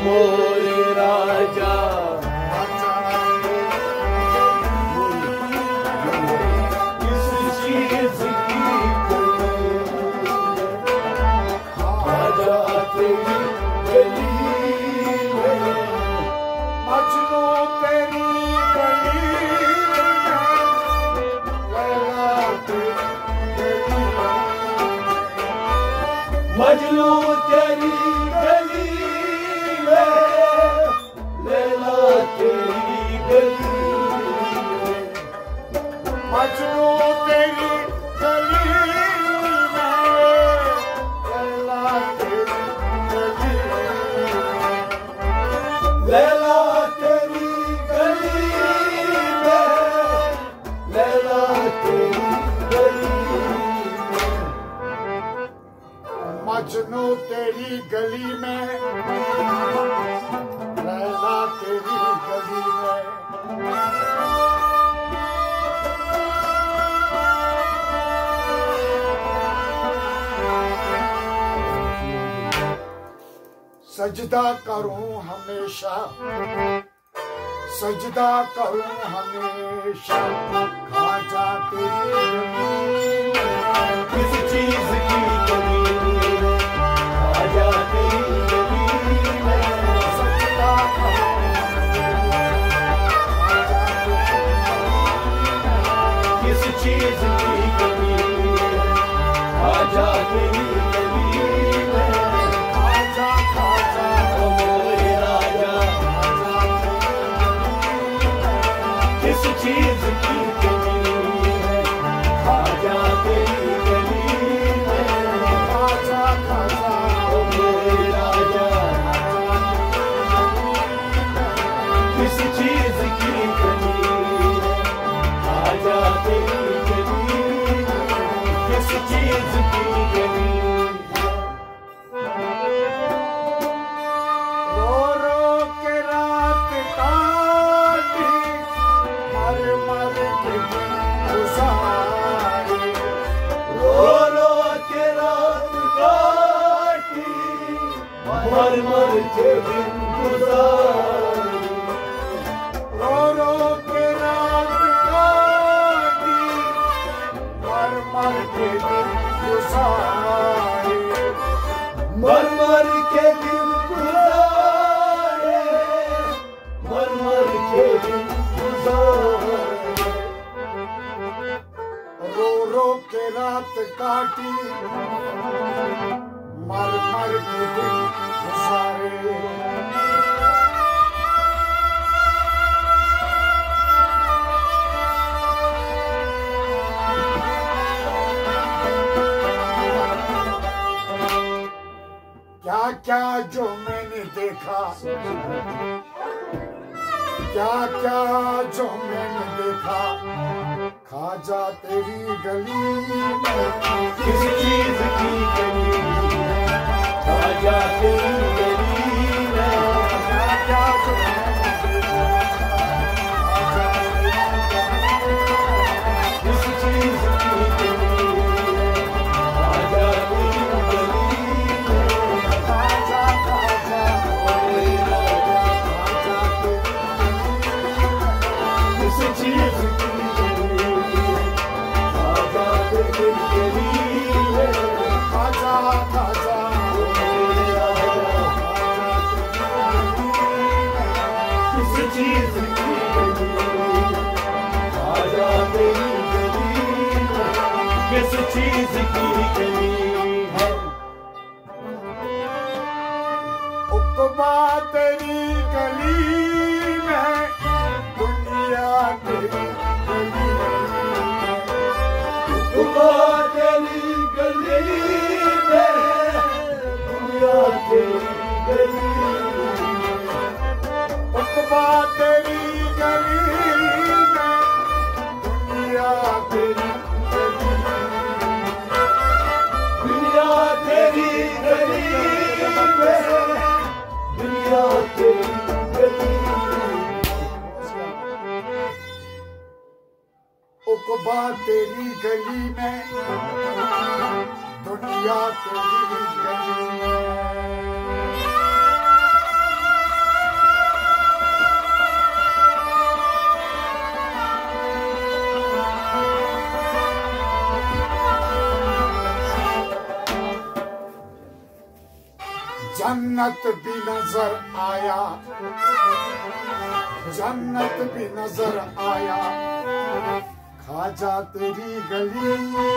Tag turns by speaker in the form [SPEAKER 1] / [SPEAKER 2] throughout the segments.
[SPEAKER 1] मोरे राजा किस चीज की आजा तेरी गली में मजनू तेरी गली मजनू तेरी गली में लैला तेरी गली में मजनू तेरी गली में लैला तेरी गली लैला तेरी गली में लैला तेरी गली मजनू तेरी गली में लैला तेरी गली में सजदा करूं हमेशा सजदा करूं हमेशा खाजा तेरी किस चीज की कमी किस चीज की कमी आजा तेरी गली में आजा खाजा मोरे राजा किस चीज की कमी आजा तेरी गली में आजा खाजा मोरे राजा किस चीज की कमी आजा तेरी गली किस चीज की कमी रो रो के रात काटी मर मर के गुजारी रो रो के रात काटी मर मर के दिन गुजारी रो रो के रात काटी मर मर के दिन गुजारे मर मर के दिन गुजारे मर मर के दिन गुजारे रो रो के रात काटी मर मर के दिन गुजारे क्या क्या जो मैंने देखा क्या क्या जो मैंने देखा खाजा तेरी गली में किस चीज की गली खाजा तेरी गली में क्या क्या जो मैंने देखा किस चीज की गली खाजा तेरी गली किस चीज की कमी है उकबा तेरी गली में दुनिया तेरी गली उकबा तेरी गली में दुनिया तेरी गली उकबा तेरी गली में दुनिया तेरी तेरी गली में दुनिया तेरी गली उकबा तेरी गली में दुनिया तेरी गली में जन्नत भी नजर आया, जन्नत भी नजर आया, खाजा तेरी गली में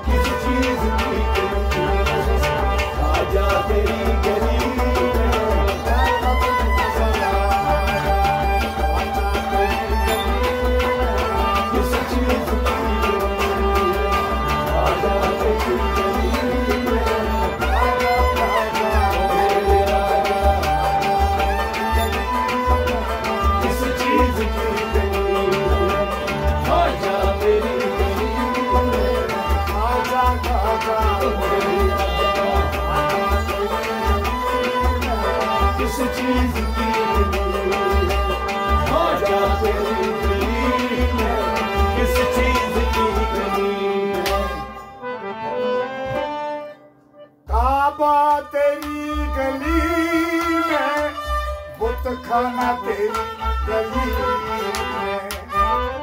[SPEAKER 2] किस चीज की कमी, खाजा तेरी गली में
[SPEAKER 1] जन्नत भी नजर आया, खाजा तेरी गली में
[SPEAKER 2] किस चीज की कमी, खाजा तेरी गली में किस चीज की कमी, खाजा तेरी गली में
[SPEAKER 1] खाजा खाजा
[SPEAKER 2] किस चीज की कमी, खाजा तेरी गली में किस चीज की कमी,
[SPEAKER 1] काबा तेरी गली में, बुत खाना तेरी गली में,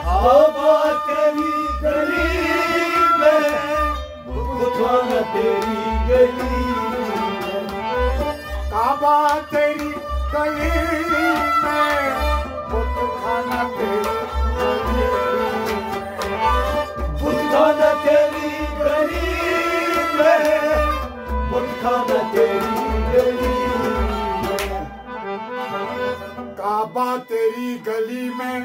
[SPEAKER 2] काबा तेरी गली में, बुखाना तेरी गली में,
[SPEAKER 1] काबा तेरी गली में, बुत खाना तेरी गली में,
[SPEAKER 2] बुखाना तेरी गली में, बुखाना तेरी गली में,
[SPEAKER 1] काबा तेरी गली में,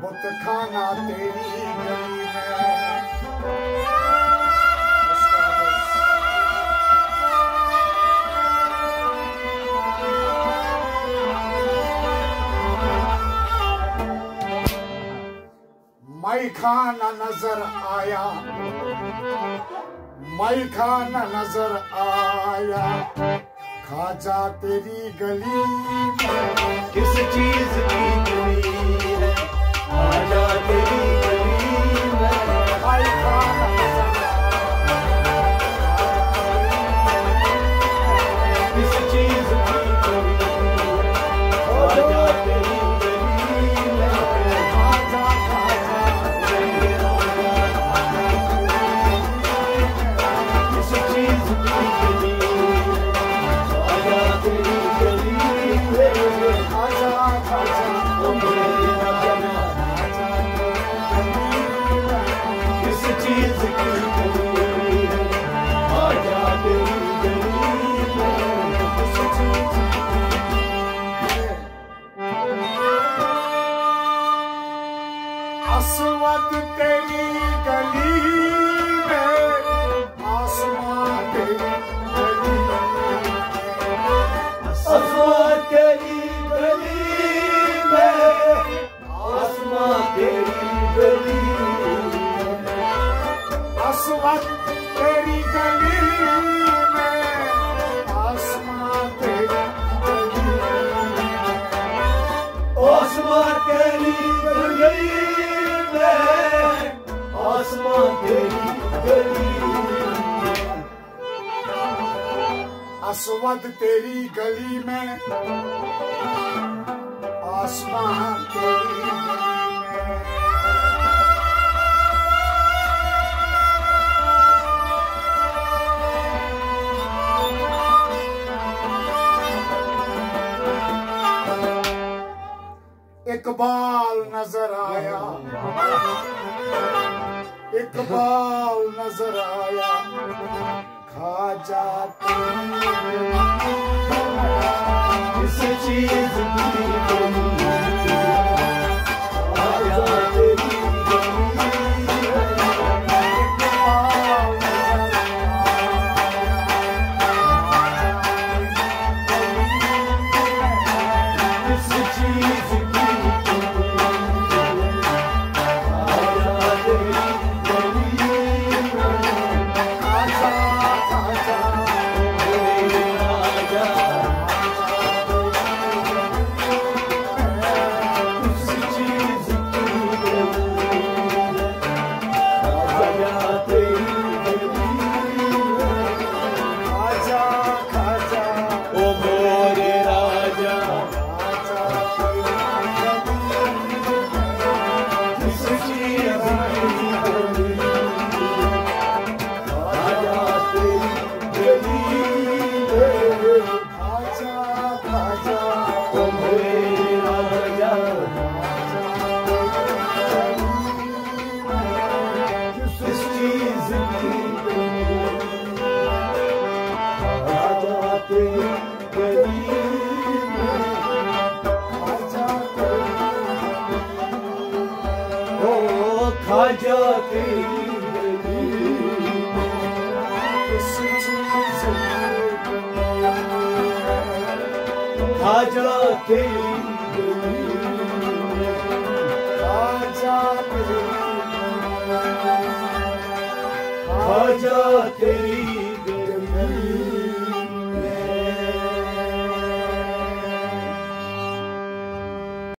[SPEAKER 1] बुत खाना तेरी गली में। मैं खाना नजर आया, मैं खाना नजर आया, खाजा तेरी गली में
[SPEAKER 2] किस चीज की कमी है, खाजा तेरी गली में,
[SPEAKER 1] मैं खाना नजर
[SPEAKER 2] किस चीज की कमी है, खाजा तेरी गली में,
[SPEAKER 1] खाजा खाजा
[SPEAKER 2] किस चीज की कमी है, खाजा तेरी गली में,
[SPEAKER 1] खाजा खाजा
[SPEAKER 2] ओ मेरे राजा, किस चीज की कमी है, खाजा तेरी गली में, किस चीज
[SPEAKER 1] असवद तेरी गली में, आसमां तेरी गली में,
[SPEAKER 2] असवा तेरी गली में, आसमां तेरी गली में,
[SPEAKER 1] असवद तेरी गली में, आसमां तेरी गली में,
[SPEAKER 2] आसमां तेरी गली में, आसमां तेरी गली में,
[SPEAKER 1] असवद तेरी गली में, आसमां तेरी गली में। इकबाल नजर आया, इकबाल नजर आया, खाजा तेरी गली में,
[SPEAKER 2] किस चीज की कमी है, खाजा तेरी गली में,
[SPEAKER 1] इकबाल नजर
[SPEAKER 2] किस चीज की कमी है, खाजा तेरी गली में,
[SPEAKER 1] खाजा खाजा
[SPEAKER 2] मेरे राजा, ओ खाजा तेरी गली
[SPEAKER 1] किस चीज
[SPEAKER 2] खाजा तेरी गली
[SPEAKER 1] खाजा तेरी
[SPEAKER 2] खाजा तेरी